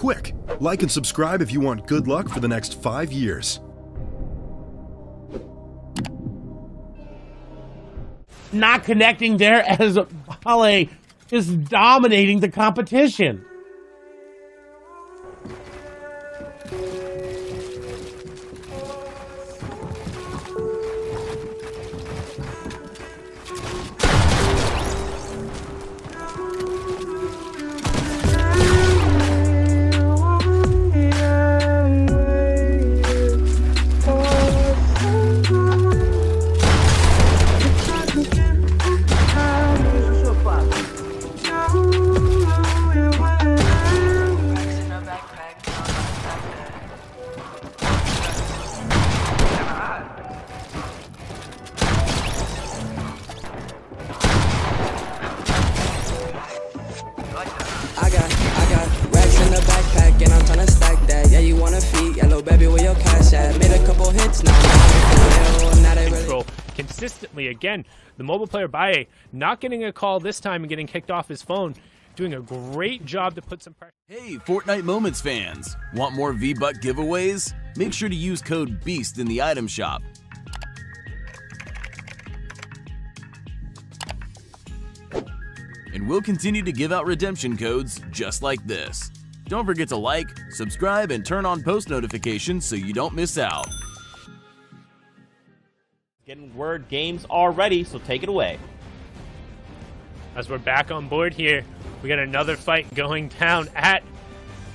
quick. Like and subscribe if you want good luck for the next 5 years. Not connecting there as Balle is dominating the competition. I got racks in the backpack and I'm tryna stack that. Yeah, you wanna feed, yellow baby, where your cash at? Made a couple hits now. Now they really consistently. Again, the mobile player Balle not getting a call this time and getting kicked off his phone, doing a great job to put some pressure. Hey, Fortnite Moments fans! Want more V-Buck giveaways? Make sure to use code BEAST in the item shop. And we'll continue to give out redemption codes just like this. Don't forget to like, subscribe, and turn on post notifications so you don't miss out. Getting word games are ready, so take it away. As we're back on board here, we got another fight going down at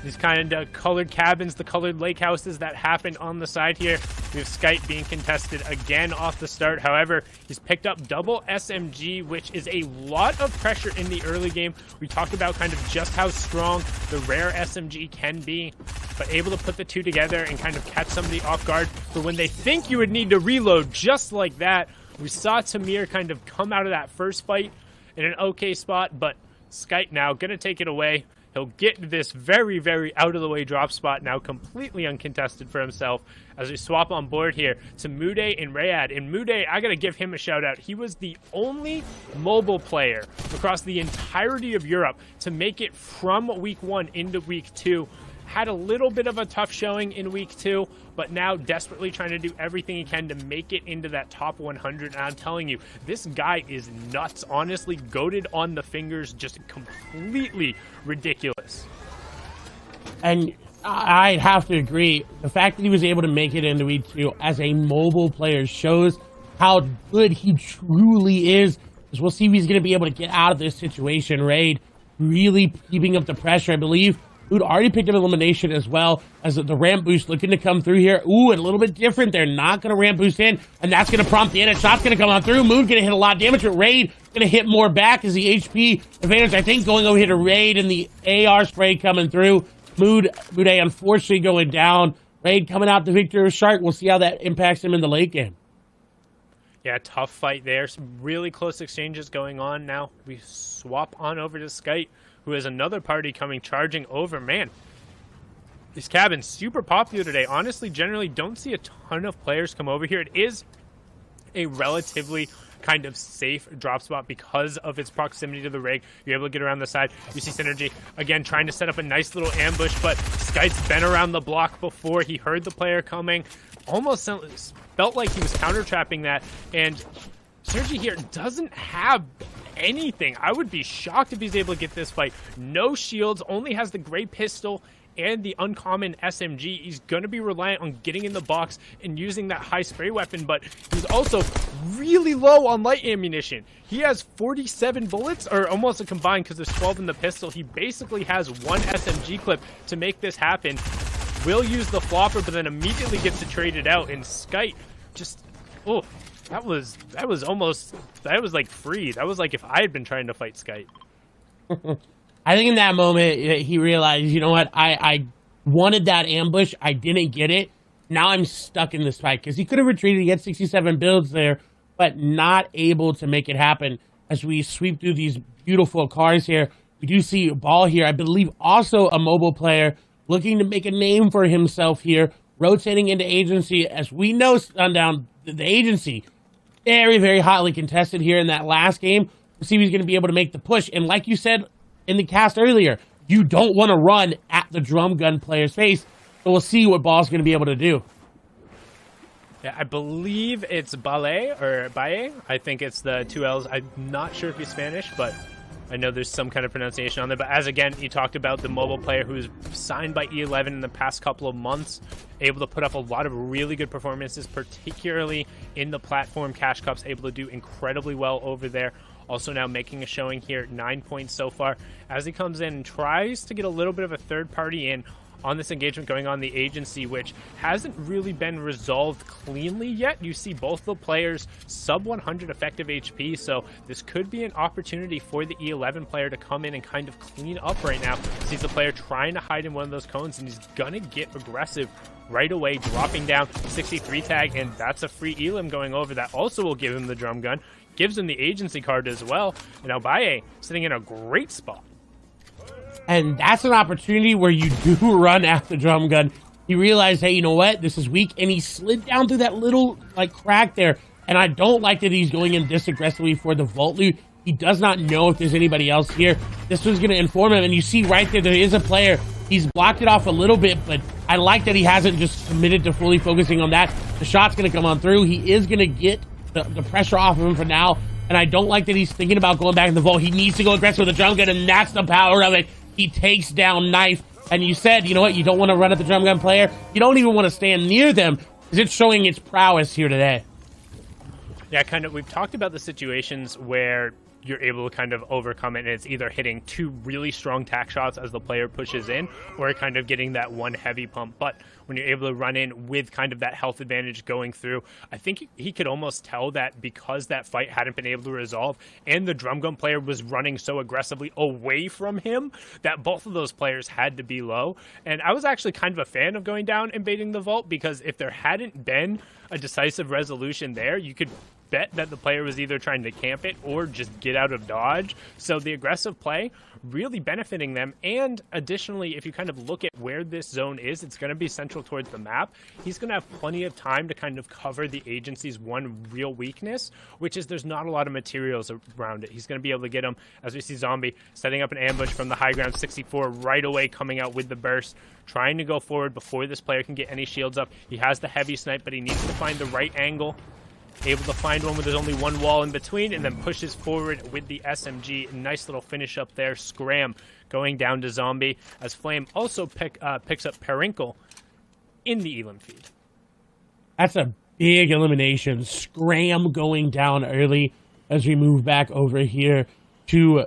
these kind of colored cabins, the colored lake houses that happened on the side here. We have Skype being contested again off the start. However, he's picked up double SMG, which is a lot of pressure in the early game. We talked about kind of just how strong the rare SMG can be, but able to put the two together and kind of catch somebody off guard for when they think you would need to reload just like that. We saw Tamir kind of come out of that first fight in an okay spot, but Skype now gonna take it away. He'll get this very, very out-of-the-way drop spot now completely uncontested for himself as we swap on board here to Mude and Rayad. And Mude, I got to give him a shout-out. He was the only mobile player across the entirety of Europe to make it from Week 1 into Week 2. Had a little bit of a tough showing in Week 2, but now desperately trying to do everything he can to make it into that top 100. And I'm telling you, this guy is nuts. Honestly, goated on the fingers, just completely ridiculous. And I have to agree. The fact that he was able to make it into Week 2 as a mobile player shows how good he truly is. Because we'll see if he's going to be able to get out of this situation. Raid really keeping up the pressure, I believe. Who'd already picked up elimination as well as the ramp boost looking to come through here. Ooh, and a little bit different. They're not going to ramp boost in, and that's going to prompt the edit. Shot's going to come on through. Mood going to hit a lot of damage, but Raid going to hit more back as the HP advantage, I think, going over here to Raid and the AR spray coming through. Mood unfortunately going down. Raid coming out the victor of Shark. We'll see how that impacts him in the late game. Yeah, tough fight there. Some really close exchanges going on now. We swap on over to Skype, who has another party coming charging over. Man, these cabins super popular today. Honestly, generally don't see a ton of players come over here. It is a relatively kind of safe drop spot because of its proximity to the rig. You're able to get around the side. You see Synergy again trying to set up a nice little ambush, but Skype's been around the block before. He heard the player coming, almost felt like he was counter trapping that, and Synergy here doesn't have anything. I would be shocked if he's able to get this fight. No shields, only has the gray pistol and the uncommon SMG. He's going to be reliant on getting in the box and using that high spray weapon, but he's also really low on light ammunition. He has 47 bullets, or almost a combined because there's 12 in the pistol. He basically has one SMG clip to make this happen. Will use the flopper, but then immediately gets it traded out, and Skype just, oh, that was like free. That was like if I had been trying to fight Skype. I think in that moment he realized, you know what, I wanted that ambush, I didn't get it. Now I'm stuck in this fight because he could have retreated. He had 67 builds there, but not able to make it happen. As we sweep through these beautiful cars here, we do see Ball here, I believe also a mobile player looking to make a name for himself here, rotating into agency. As we know, Sundown, the agency, very, very hotly contested here in that last game. We'll see if he's going to be able to make the push. And like you said in the cast earlier, you don't want to run at the drum gun player's face. So we'll see what Balle's going to be able to do. Yeah, I believe it's Balle or Balle. I think it's the 2 L's. I'm not sure if he's Spanish, but I know there's some kind of pronunciation on there. But as again, you talked about the mobile player who's signed by E11 in the past couple of months, able to put up a lot of really good performances, particularly in the platform cash cups, able to do incredibly well over there. Also now making a showing here, 9 points so far, as he comes in and tries to get a little bit of a third party in on this engagement going on the agency, which hasn't really been resolved cleanly yet. You see both the players sub 100 effective HP, so this could be an opportunity for the E11 player to come in and kind of clean up right now. Sees the player trying to hide in one of those cones, and he's gonna get aggressive right away, dropping down 63 tag, and that's a free elim going over. That also will give him the drum gun, gives him the agency card as well, and now Balle sitting in a great spot. And that's an opportunity where you do run after drum gun. He realized, hey, you know what? This is weak. And he slid down through that little, like, crack there. And I don't like that he's going in this aggressively for the vault loot. He does not know if there's anybody else here. This was going to inform him. And you see right there is a player. He's blocked it off a little bit, but I like that he hasn't just committed to fully focusing on that. The shot's going to come on through. He is going to get the pressure off of him for now. And I don't like that he's thinking about going back in the vault. He needs to go aggressive with the drum gun, and that's the power of it. He takes down Knife, and you said, you know what, you don't want to run at the drum gun player. You don't even want to stand near them, because it's showing its prowess here today. Yeah, kind of, we've talked about the situations where you're able to kind of overcome it, and it's either hitting 2 really strong tack shots as the player pushes in, or kind of getting that one heavy pump. But when you're able to run in with kind of that health advantage going through, I think he could almost tell that because that fight hadn't been able to resolve, and the drum gun player was running so aggressively away from him, that both of those players had to be low. And I was actually kind of a fan of going down and baiting the vault, because if there hadn't been a decisive resolution there, you could bet that the player was either trying to camp it or just get out of dodge. So the aggressive play really benefiting them. And additionally, if you kind of look at where this zone is, it's going to be central towards the map. He's going to have plenty of time to kind of cover the agency's one real weakness, which is there's not a lot of materials around it. He's going to be able to get them, as we see Zombie setting up an ambush from the high ground, 64 right away coming out with the burst, trying to go forward before this player can get any shields up. He has the heavy snipe, but he needs to find the right angle. Able to find one where there's only one wall in between, and then pushes forward with the SMG. Nice little finish up there. Scram going down to Zombie, as Flame also picks up Perinkle in the elim feed. That's a big elimination. Scram going down early as we move back over here to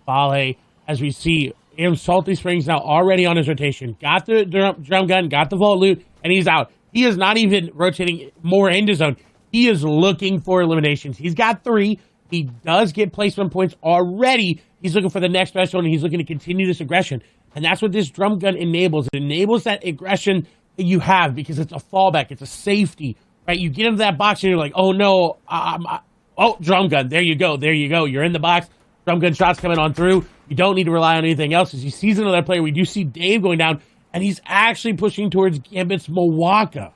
Balle, as we see him. Salty Springs now already on his rotation. Got the drum gun, got the vault loot, and he's out. He is not even rotating more into zone. He is looking for eliminations. He's got 3. He does get placement points already. He's looking for the next special, and he's looking to continue this aggression. And that's what this drum gun enables. It enables that aggression that you have, because it's a fallback. It's a safety, right? You get into that box, and you're like, oh, no. Oh, drum gun. There you go. There you go. You're in the box. Drum gun shots coming on through. You don't need to rely on anything else. As he sees another player, we do see Dave going down, and he's actually pushing towards Gambit's Milwaukee.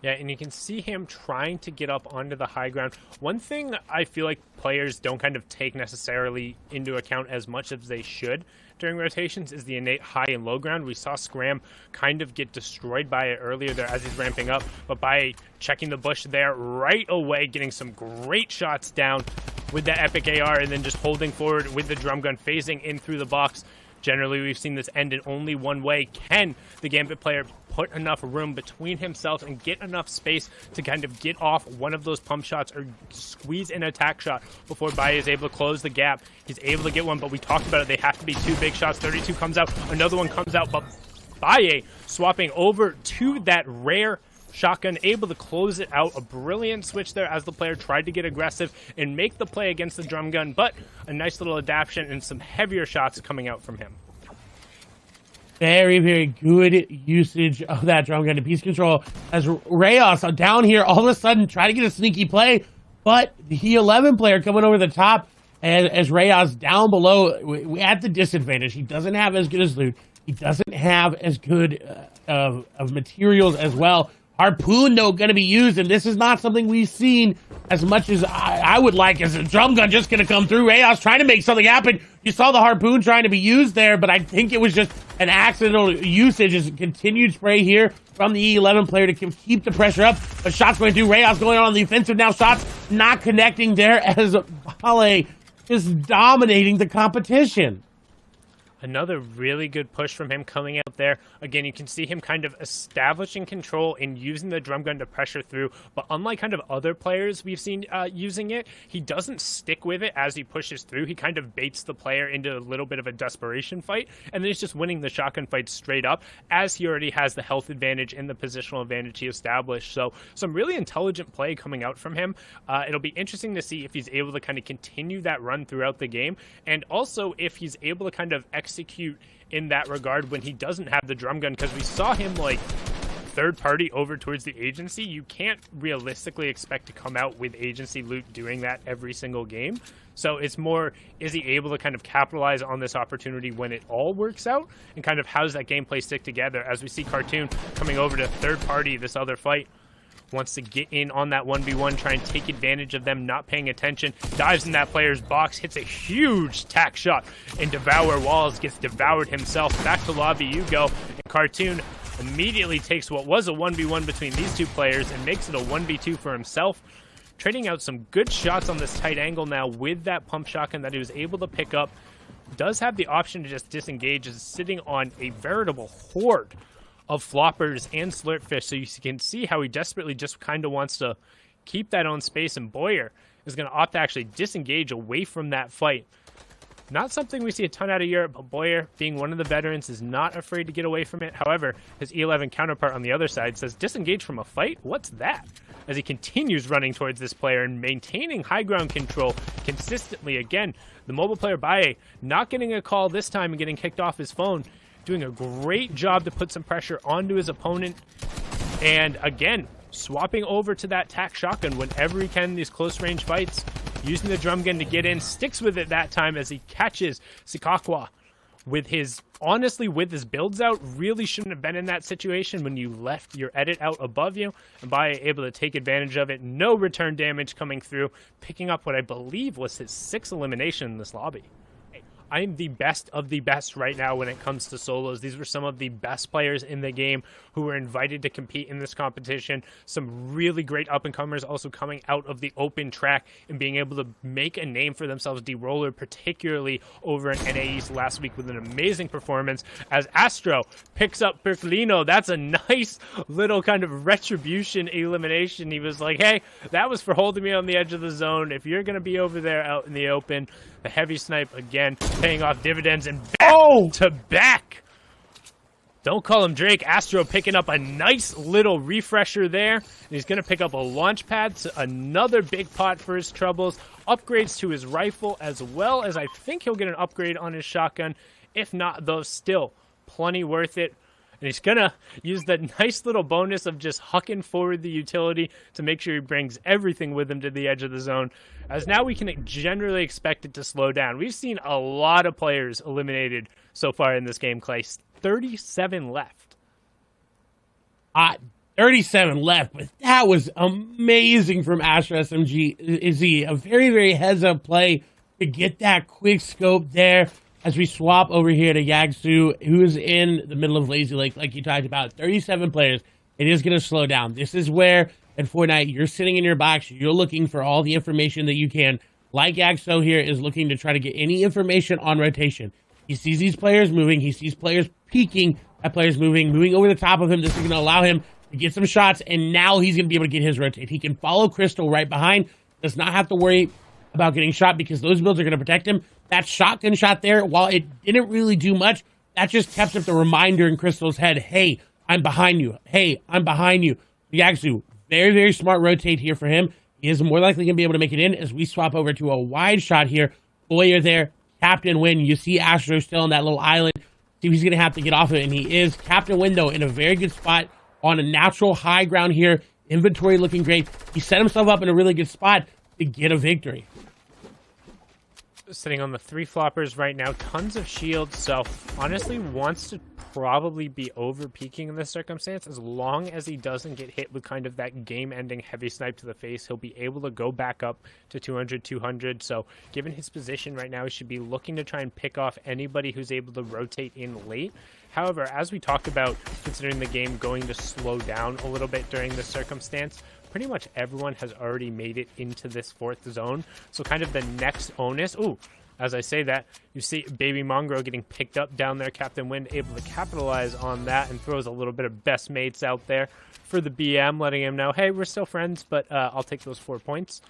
Yeah, and you can see him trying to get up onto the high ground. One thing I feel like players don't kind of take necessarily into account as much as they should during rotations is the innate high and low ground. We saw Scram kind of get destroyed by it earlier there as he's ramping up, but by checking the bush there right away, getting some great shots down with that epic AR, and then just holding forward with the drum gun, phasing in through the box. Generally, we've seen this end in only one way. Can the Gambit player put enough room between himself and get enough space to kind of get off one of those pump shots or squeeze an attack shot before Balle is able to close the gap? He's able to get one, but we talked about it. They have to be 2 big shots. 32 comes out. Another one comes out, but Balle swapping over to that rare shotgun, able to close it out. A brilliant switch there as the player tried to get aggressive and make the play against the drum gun, but a nice little adaptation and some heavier shots coming out from him. Very, very good usage of that drum gun to piece control, as Reyes down here all of a sudden try to get a sneaky play, but the 11 player coming over the top, and as Reyes down below, we at the disadvantage. He doesn't have as good as loot. He doesn't have as good of materials as well. Harpoon, though, going to be used, and this is not something we've seen as much as I would like. As a drum gun just going to come through. Reyes trying to make something happen. You saw the harpoon trying to be used there, but I think it was just an accidental usage. As continued spray here from the E11 player to keep the pressure up. But shots going through. Rayos going on the offensive now. Shots not connecting there as Balle is dominating the competition. Another really good push from him coming out there. Again, you can see him kind of establishing control and using the drum gun to pressure through. But unlike kind of other players we've seen using it, he doesn't stick with it as he pushes through. He kind of baits the player into a little bit of a desperation fight. And then he's just winning the shotgun fight straight up as he already has the health advantage and the positional advantage he established. So some really intelligent play coming out from him. It'll be interesting to see if he's able to kind of continue that run throughout the game. And also if he's able to kind of execute in that regard when he doesn't have the drum gun, because we saw him like third party over towards the agency. You can't realistically expect to come out with agency loot doing that every single game. So it's more, is he able to kind of capitalize on this opportunity when it all works out, and kind of how does that gameplay stick together as we see Cartoon coming over to third party this other fight. Wants to get in on that 1v1, try and take advantage of them not paying attention. Dives in that player's box, hits a huge tack shot, and Devour Walls gets devoured himself. Back to lobby you go, and Cartoon immediately takes what was a 1v1 between these two players and makes it a 1v2 for himself. Trading out some good shots on this tight angle now with that pump shotgun that he was able to pick up. Does have the option to just disengage, is sitting on a veritable horde of floppers and slurpfish, so you can see how he desperately just kind of wants to keep that own space, and Boyer is going to opt to actually disengage away from that fight. Not something we see a ton out of Europe, but Boyer, being one of the veterans, is not afraid to get away from it. However, his E11 counterpart on the other side says, disengage from a fight? What's that? As he continues running towards this player and maintaining high ground control consistently. Again, the mobile player Balle not getting a call this time and getting kicked off his phone, doing a great job to put some pressure onto his opponent. And again, swapping over to that tack shotgun whenever he can in these close range fights, using the drum gun to get in, sticks with it that time as he catches Sikakwa with his, honestly, with his builds out. Really shouldn't have been in that situation when you left your edit out above you, and Balle able to take advantage of it. No return damage coming through, picking up what I believe was his 6th elimination in this lobby. I'm the best of the best right now when it comes to solos. These were some of the best players in the game who were invited to compete in this competition. Some really great up-and-comers also coming out of the open track and being able to make a name for themselves. D-Roller, particularly over in NA East last week with an amazing performance, as Astro picks up Percolino. That's a nice little kind of retribution elimination. He was like, hey, that was for holding me on the edge of the zone. If you're going to be over there out in the open, the heavy snipe again paying off dividends, and back to back. Don't call him Drake. Astro picking up a nice little refresher there. And he's going to pick up a launch pad, so another big pot for his troubles. Upgrades to his rifle, as well as I think he'll get an upgrade on his shotgun. If not, though, still plenty worth it. And he's going to use that nice little bonus of just hucking forward the utility to make sure he brings everything with him to the edge of the zone, as now we can generally expect it to slow down. We've seen a lot of players eliminated so far in this game, Clay. 37 left. 37 left, but that was amazing from Astro SMG. Is he a very, very heads-up play to get that quick scope there? As we swap over here to Yagsu, who's in the middle of Lazy Lake, like you talked about. 37 players. It is going to slow down. This is where, in Fortnite, you're sitting in your box. You're looking for all the information that you can. Like Yagsu here is looking to try to get any information on rotation. He sees these players moving. He sees players peeking at players moving over the top of him. This is going to allow him to get some shots, and now he's going to be able to get his rotate. He can follow Crystal right behind. Does not have to worry about getting shot because those builds are going to protect him. That shotgun shot there, while it didn't really do much, that just kept up the reminder in Crystal's head, hey, I'm behind you. Hey, I'm behind you. Yagsu, very, very smart rotate here for him. He is more likely going to be able to make it in as we swap over to a wide shot here. Boyer there, Captain Win. You see Astro still on that little island. See, he's going to have to get off of it, and he is. Captain Win, though, in a very good spot on a natural high ground here. Inventory looking great. He set himself up in a really good spot to get a victory. Sitting on the 3 floppers right now, tons of shields, so honestly wants to probably be over peaking in this circumstance. As long as he doesn't get hit with kind of that game-ending heavy snipe to the face, he'll be able to go back up to 200, 200. So given his position right now, he should be looking to try and pick off anybody who's able to rotate in late. However, as we talked about, considering the game going to slow down a little bit during this circumstance, pretty much everyone has already made it into this fourth zone. So kind of the next onus, as I say that, you see Baby Mongrel getting picked up down there. Captain Wind able to capitalize on that and throws a little bit of best mates out there for the BM, letting him know, hey, we're still friends, but I'll take those 4 points.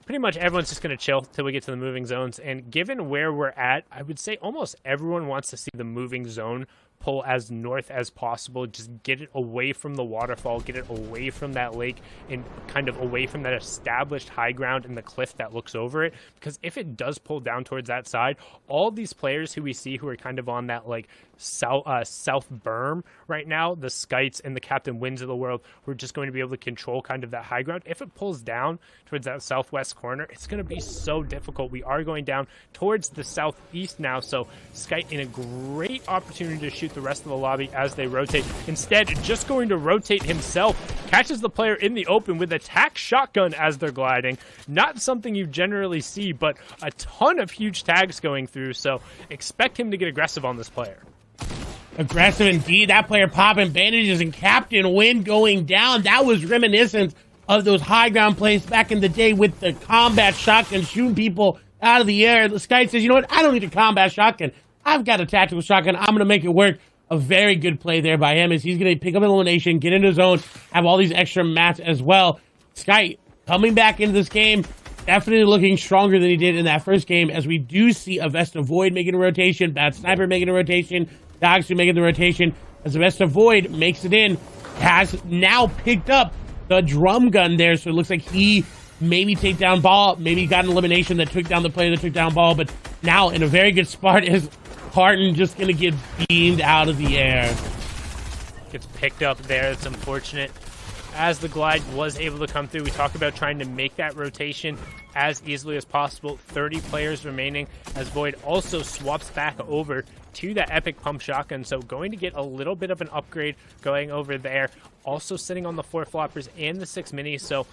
Pretty much everyone's just going to chill till we get to the moving zones. And given where we're at, I would say almost everyone wants to see the moving zone pull as north as possible. Just get it away from the waterfall, get it away from that lake, and kind of away from that established high ground and the cliff that looks over it. Because if it does pull down towards that side, all these players who we see who are kind of on that like south berm right now, the Skites and the Captain Winds of the world, who are just going to be able to control kind of that high ground. If it pulls down towards that southwest corner, it's going to be so difficult. We are going down towards the southeast now, so Skite in a great opportunity to shoot the rest of the lobby as they rotate. Instead, just going to rotate himself, catches the player in the open with attack shotgun as they're gliding. Not something you generally see, but a ton of huge tags going through, so expect him to get aggressive on this player. Aggressive indeed. That player popping bandages and Captain Wind going down. That was reminiscent of those high ground plays back in the day with the combat shotgun shooting people out of the air. The Sky says, you know what? I don't need a combat shotgun. I've got a tactical shotgun. I'm going to make it work. A very good play there by him as he's going to pick up elimination, get into his zone, have all these extra mats as well. Sky coming back into this game, definitely looking stronger than he did in that first game, as we do see a Vesta Void making a rotation, Bad Sniper making a rotation, Dogsu making the rotation, as the Vesta Void makes it in, has now picked up the drum gun there, so it looks like he maybe take down Ball, maybe got an elimination that took down the player that took down Ball, but now in a very good spot is Harton just going to get beamed out of the air. Gets picked up there. It's unfortunate. As the glide was able to come through, we talked about trying to make that rotation as easily as possible. 30 players remaining as Void also swaps back over to that epic pump shotgun. So going to get a little bit of an upgrade going over there. Also sitting on the 4 floppers and the 6 minis. So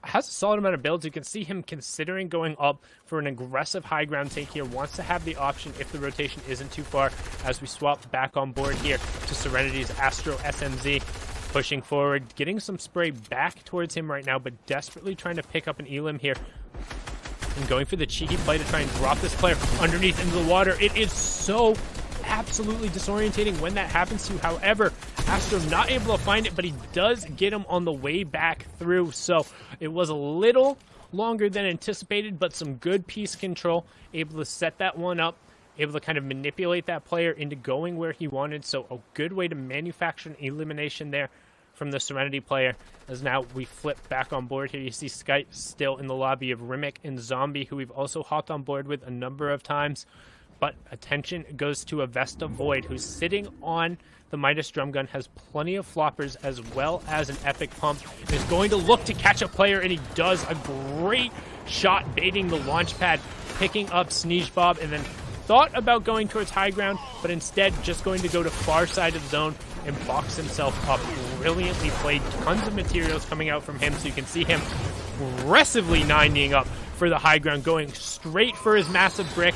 has a solid amount of builds. You can see him considering going up for an aggressive high ground take here. Wants to have the option if the rotation isn't too far, as we swap back on board here to Serenity's Astro SMZ. Pushing forward, getting some spray back towards him right now, but desperately trying to pick up an elim here. And going for the cheeky play to try and drop this player underneath into the water. It is so absolutely disorientating when that happens to you. However, Astro not able to find it, but he does get him on the way back through. So it was a little longer than anticipated, but some good piece control. Able to set that one up. Able to kind of manipulate that player into going where he wanted. So a good way to manufacture an elimination there from the Serenity player. As now we flip back on board here. You see Skype still in the lobby of Rimic and Zombie, who we've also hopped on board with a number of times. But attention goes to a Vesta Void, who's sitting on the Midas drum gun, has plenty of floppers as well as an epic pump. Is going to look to catch a player, and he does a great shot baiting the launch pad, picking up Sneeze Bob, and then thought about going towards high ground, but instead just going to go to far side of zone and box himself up. Brilliantly played. Tons of materials coming out from him, so you can see him aggressively 90ing up for the high ground, going straight for his massive brick,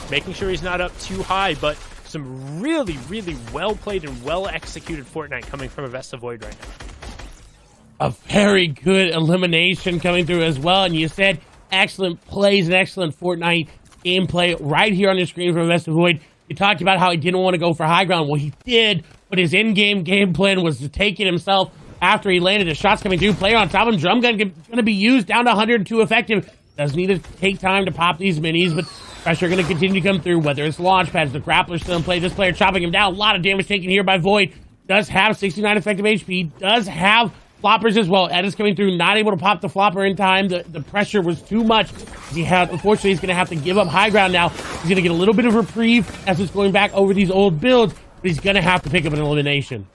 making sure he's not up too high, but some really, really well played and well executed Fortnite coming from a Vesta Void right now. A very good elimination coming through as well, and you said excellent plays and excellent Fortnite gameplay right here on your screen from Vesta Void. You talked about how he didn't want to go for high ground. Well, he did, but his in-game game plan was to take it himself after he landed. His shots coming through. Player on top of him. Drum gun going to be used down to 102 effective. Does need to take time to pop these minis, but pressure going to continue to come through, whether it's launch pads, the grappler still in play. This player chopping him down. A lot of damage taken here by Void. Does have 69 effective HP. Does have floppers as well. Ed is coming through, not able to pop the flopper in time. The pressure was too much. Unfortunately, he's going to have to give up high ground now. He's going to get a little bit of reprieve as it's going back over these old builds, but he's going to have to pick up an elimination.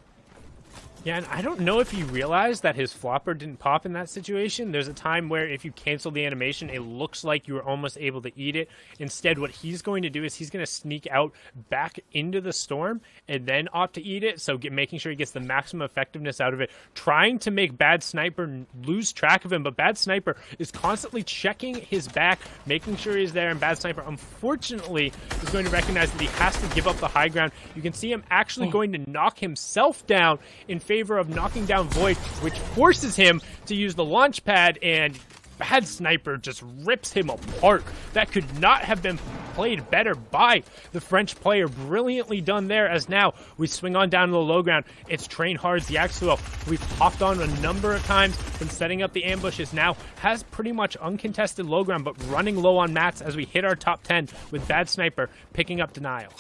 Yeah, and I don't know if he realized that his flopper didn't pop in that situation. There's a time where if you cancel the animation, it looks like you were almost able to eat it. Instead, what he's going to do is he's going to sneak out back into the storm and then opt to eat it, so making sure he gets the maximum effectiveness out of it, trying to make Bad Sniper lose track of him, but Bad Sniper is constantly checking his back, making sure he's there, and Bad Sniper, unfortunately, is going to recognize that he has to give up the high ground. You can see him actually going to knock himself down in favor of knocking down Void, which forces him to use the launch pad, and Bad Sniper just rips him apart. That could not have been played better by the French player. Brilliantly done there, as now we swing on down to the low ground. It's Train Hard's Yaxuo. We've hopped on a number of times when setting up the ambushes. Now has pretty much uncontested low ground, but running low on mats as we hit our top 10 with Bad Sniper picking up denial.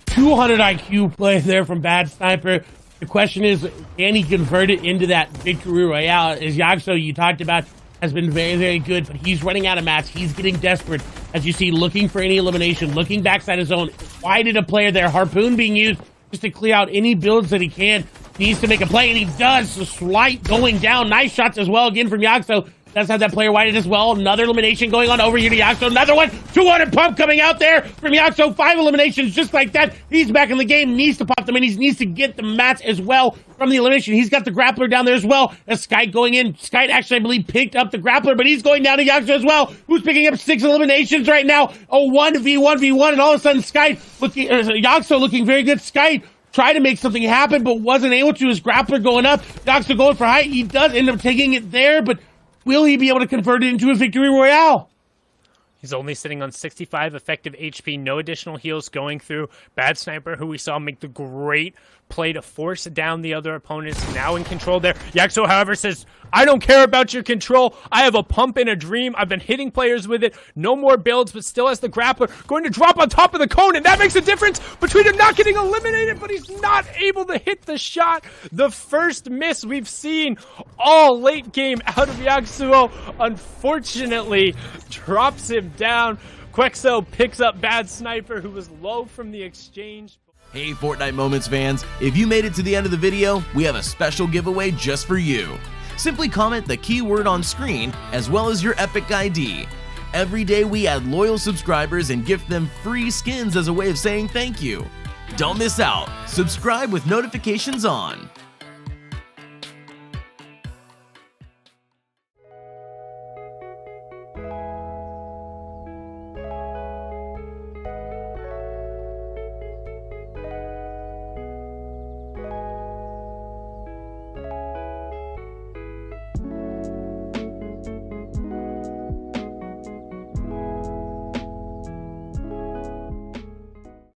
200 IQ play there from Bad Sniper. The question is, can he convert it into that victory royale? As Yaxo, you talked about, has been very, very good, but he's running out of mats. He's getting desperate, as you see, looking for any elimination, looking backside his zone. Why did a player there? Harpoon being used just to clear out any builds that he can. Needs to make a play, and he does. So Slight going down. Nice shots as well, again, from Yaxo. Does have that player whited as well. Another elimination going on over here to Yaxo. Another one. 200 pump coming out there from Yaxo. 5 eliminations just like that. He's back in the game. Needs to pop them in. He needs to get the mats as well from the elimination. He's got the grappler down there as well. As Skite going in. Skite actually, I believe, picked up the grappler, but he's going down to Yaxo as well. Who's picking up 6 eliminations right now? A 1v1v1, and all of a sudden Skite looking, Yaxo looking very good. Skite tried to make something happen, but wasn't able to. His grappler going up. Yaxo going for height. He does end up taking it there, but will he be able to convert it into a victory royale? He's only sitting on 65 effective HP, no additional heals going through. Bad Sniper, who we saw make the great play to force down the other opponents, now in control there. Yaxo, however, says, I don't care about your control. I have a pump in a dream. I've been hitting players with it. No more builds, but still has the grappler going to drop on top of the cone, and that makes a difference between him not getting eliminated, but he's not able to hit the shot. The first miss we've seen all late game out of Yaxuo, unfortunately, drops him down. Quexo picks up Bad Sniper, who was low from the exchange. Hey Fortnite Moments fans, if you made it to the end of the video, we have a special giveaway just for you. Simply comment the keyword on screen as well as your Epic ID. Every day we add loyal subscribers and gift them free skins as a way of saying thank you. Don't miss out. Subscribe with notifications on.